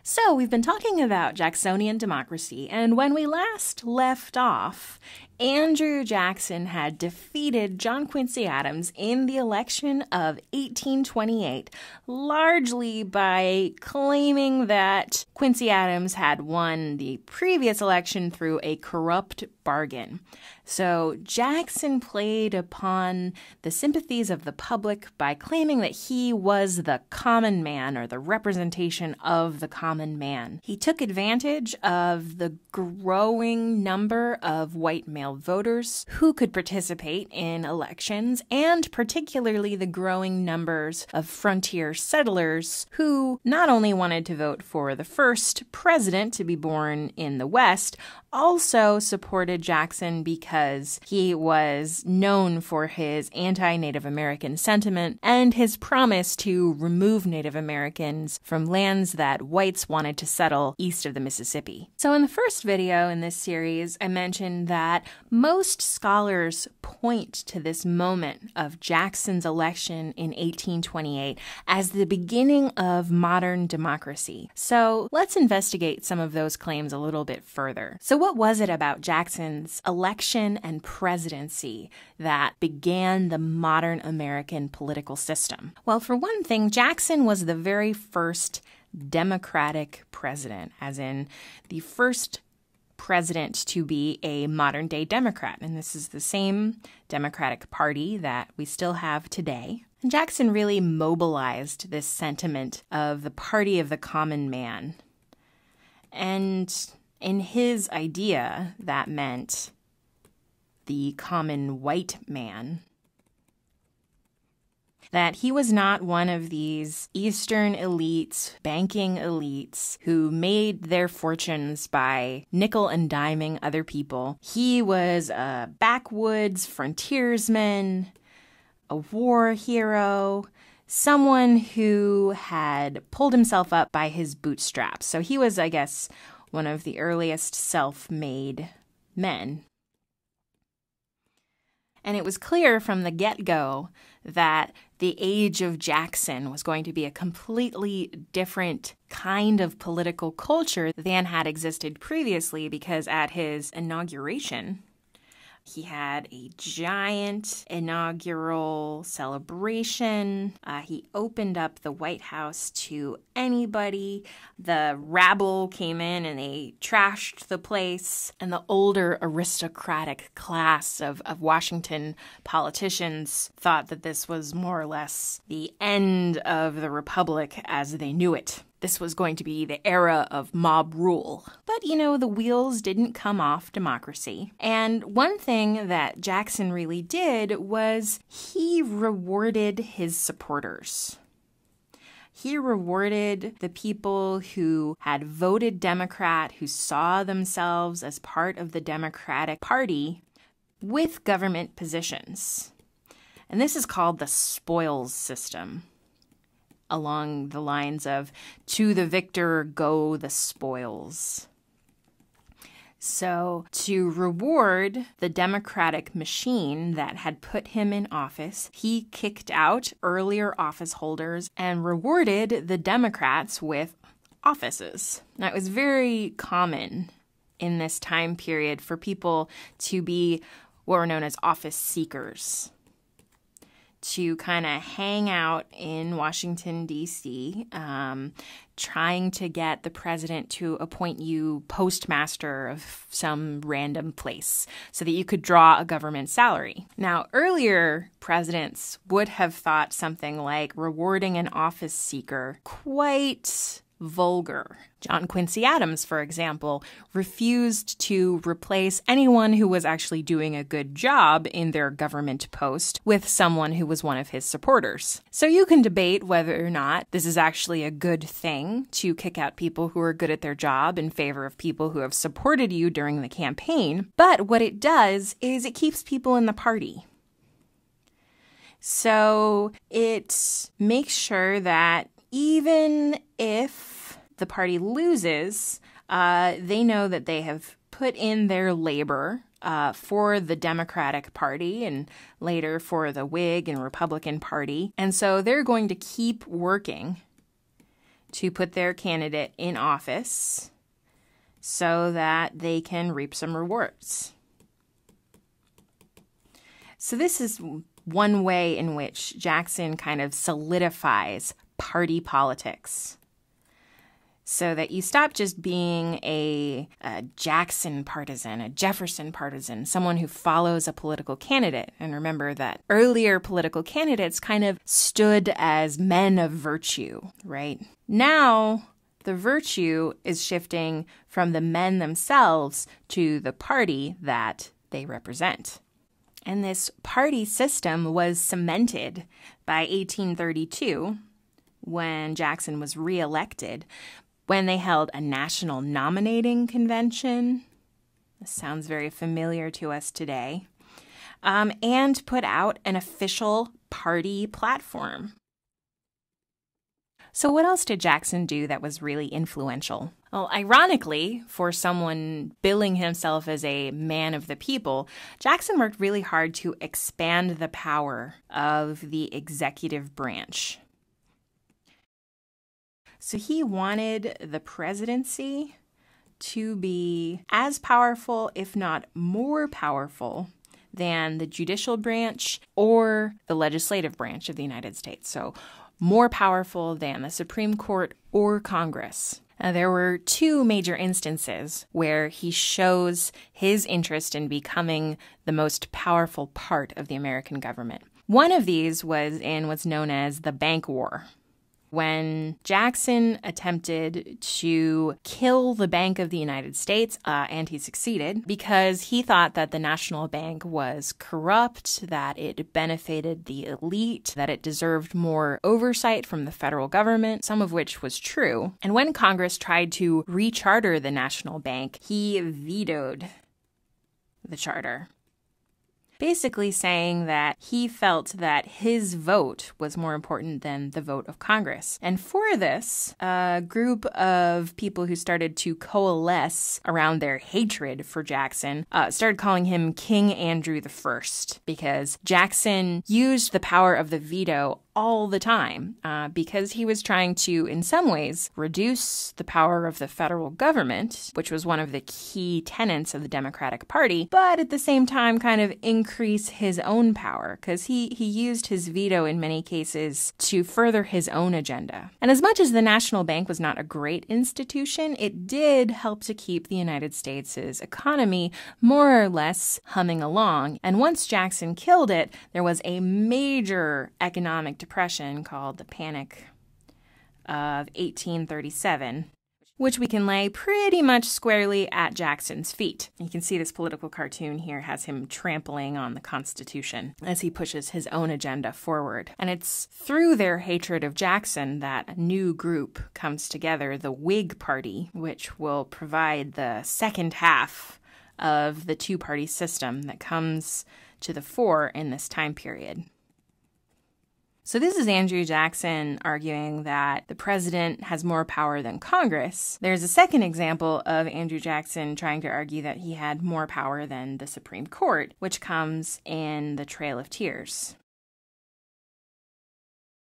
So, we've been talking about Jacksonian democracy, and when we last left off, Andrew Jackson had defeated John Quincy Adams in the election of 1828, largely by claiming that Quincy Adams had won the previous election through a corrupt bargain. So Jackson played upon the sympathies of the public by claiming that he was the common man, or the representation of the common man. He took advantage of the growing number of white male voters who could participate in elections, and particularly the growing numbers of frontier settlers who not only wanted to vote for the first president to be born in the West, also supported Jackson because he was known for his anti-Native American sentiment and his promise to remove Native Americans from lands that whites wanted to settle east of the Mississippi. So in the first video in this series, I mentioned that most scholars point to this moment of Jackson's election in 1828 as the beginning of modern democracy. So let's investigate some of those claims a little bit further. So what was it about Jackson's election and presidency that began the modern American political system? Well, for one thing, Jackson was the very first Democratic president, as in the first president to be a modern-day Democrat. And this is the same Democratic Party that we still have today. And Jackson really mobilized this sentiment of the party of the common man. And in his idea, that meant the common white man. That he was not one of these Eastern elites, banking elites, who made their fortunes by nickel and diming other people. He was a backwoods frontiersman, a war hero, someone who had pulled himself up by his bootstraps. So he was, I guess, one of the earliest self-made men. And it was clear from the get-go that the age of Jackson was going to be a completely different kind of political culture than had existed previously, because at his inauguration, he had a giant inaugural celebration. He opened up the White House to anybody. The rabble came in and they trashed the place. And the older aristocratic class of Washington politicians thought that this was more or less the end of the republic as they knew it. This was going to be the era of mob rule. But, the wheels didn't come off democracy. And one thing that Jackson really did was he rewarded his supporters. He rewarded the people who had voted Democrat, who saw themselves as part of the Democratic Party, with government positions. And this is called the spoils system, along the lines of, to the victor go the spoils. So, to reward the Democratic machine that had put him in office, he kicked out earlier office holders and rewarded the Democrats with offices. Now, it was very common in this time period for people to be what were known as office seekers, to kind of hang out in Washington, D.C., trying to get the president to appoint you postmaster of some random place so that you could draw a government salary. Now, earlier presidents would have thought something like rewarding an office seeker quite vulgar. John Quincy Adams, for example, refused to replace anyone who was actually doing a good job in their government post with someone who was one of his supporters. So you can debate whether or not this is actually a good thing to kick out people who are good at their job in favor of people who have supported you during the campaign. But what it does is it keeps people in the party. So it makes sure that even if the party loses, they know that they have put in their labor for the Democratic Party and later for the Whig and Republican Party. And so they're going to keep working to put their candidate in office so that they can reap some rewards. So this is one way in which Jackson kind of solidifies party politics, so that you stop just being a Jackson partisan, a Jefferson partisan, someone who follows a political candidate. And remember that earlier political candidates kind of stood as men of virtue, right? Now, the virtue is shifting from the men themselves to the party that they represent. And this party system was cemented by 1832, when Jackson was reelected, when they held a national nominating convention. This sounds very familiar to us today. And put out an official party platform. So what else did Jackson do that was really influential? Well, ironically, for someone billing himself as a man of the people, Jackson worked really hard to expand the power of the executive branch. So he wanted the presidency to be as powerful, if not more powerful, than the judicial branch or the legislative branch of the United States. So more powerful than the Supreme Court or Congress. There were two major instances where he shows his interest in becoming the most powerful part of the American government. One of these was in what's known as the Bank War, when Jackson attempted to kill the Bank of the United States, and he succeeded, because he thought that the National Bank was corrupt, that it benefited the elite, that it deserved more oversight from the federal government, some of which was true. And when Congress tried to recharter the National Bank, he vetoed the charter, basically saying that he felt that his vote was more important than the vote of Congress. And for this, a group of people who started to coalesce around their hatred for Jackson started calling him King Andrew I, because Jackson used the power of the veto all the time, because he was trying to, in some ways, reduce the power of the federal government, which was one of the key tenets of the Democratic Party, but at the same time kind of increase his own power, because he used his veto in many cases to further his own agenda. And as much as the National Bank was not a great institution, it did help to keep the United States' economy more or less humming along. And once Jackson killed it, there was a major economic depression called the Panic of 1837, which we can lay pretty much squarely at Jackson's feet. You can see this political cartoon here has him trampling on the Constitution as he pushes his own agenda forward. And it's through their hatred of Jackson that a new group comes together, the Whig Party, which will provide the second half of the two-party system that comes to the fore in this time period. So this is Andrew Jackson arguing that the president has more power than Congress. There's a second example of Andrew Jackson trying to argue that he had more power than the Supreme Court, which comes in the Trail of Tears.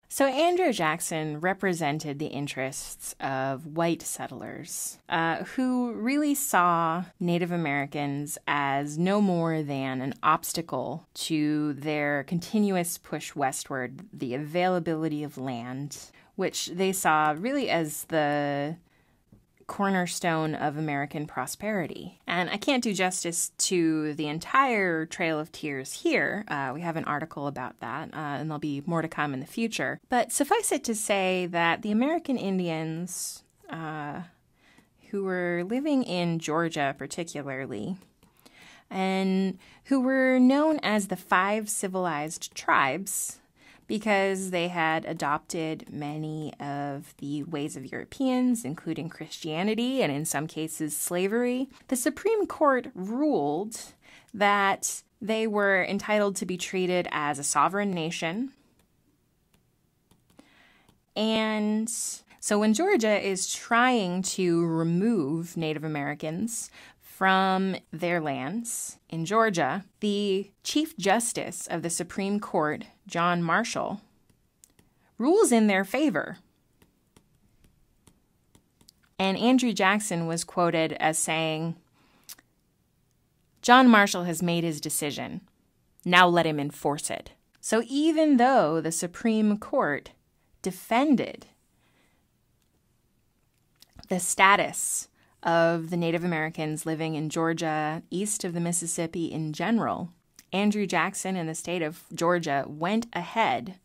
So Andrew Jackson represented the interests of white settlers who really saw Native Americans as no more than an obstacle to their continuous push westward, the availability of land, which they saw really as the cornerstone of American prosperity. And I can't do justice to the entire Trail of Tears here. We have an article about that, and there'll be more to come in the future. But suffice it to say that the American Indians, who were living in Georgia particularly, and who were known as the 5 civilized tribes, because they had adopted many of the ways of Europeans, including Christianity and in some cases slavery, the Supreme Court ruled that they were entitled to be treated as a sovereign nation. And so when Georgia is trying to remove Native Americans from their lands in Georgia, the Chief Justice of the Supreme Court, John Marshall, rules in their favor. And Andrew Jackson was quoted as saying, "John Marshall has made his decision. Now let him enforce it." So even though the Supreme Court defended the status of the Native Americans living in Georgia, east of the Mississippi in general, Andrew Jackson and the state of Georgia went ahead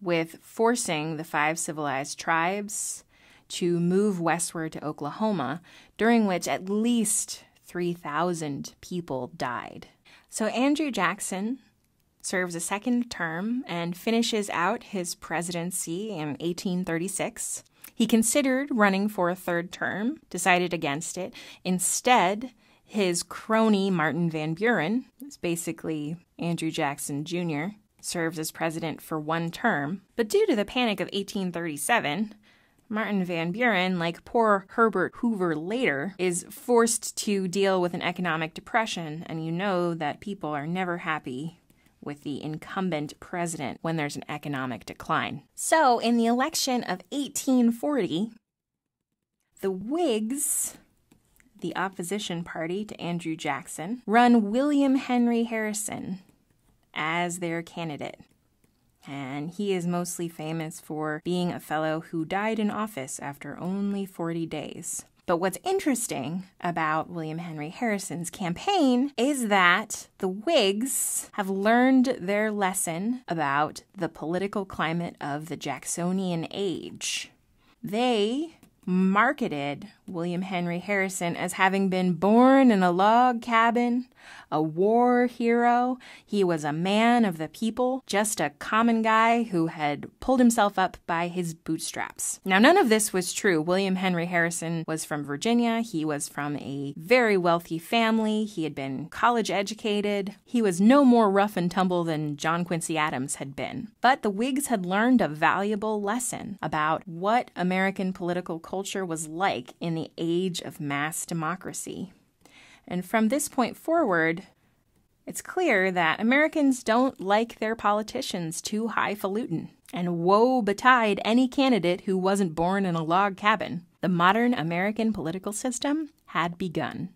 with forcing the 5 civilized tribes to move westward to Oklahoma, during which at least 3,000 people died. So Andrew Jackson serves a second term and finishes out his presidency in 1836. He considered running for a third term, decided against it. Instead, his crony Martin Van Buren, who's basically Andrew Jackson Jr., serves as president for 1 term. But due to the Panic of 1837, Martin Van Buren, like poor Herbert Hoover later, is forced to deal with an economic depression, and you know that people are never happy with the incumbent president when there's an economic decline. So, in the election of 1840, the Whigs, the opposition party to Andrew Jackson, run William Henry Harrison as their candidate. And he is mostly famous for being a fellow who died in office after only 40 days. But what's interesting about William Henry Harrison's campaign is that the Whigs have learned their lesson about the political climate of the Jacksonian age. They marketed William Henry Harrison as having been born in a log cabin, a war hero. He was a man of the people, just a common guy who had pulled himself up by his bootstraps. Now, none of this was true. William Henry Harrison was from Virginia. He was from a very wealthy family. He had been college educated. He was no more rough and tumble than John Quincy Adams had been. But the Whigs had learned a valuable lesson about what American political culture was like in the age of mass democracy. And from this point forward, it's clear that Americans don't like their politicians too highfalutin. And woe betide any candidate who wasn't born in a log cabin. The modern American political system had begun.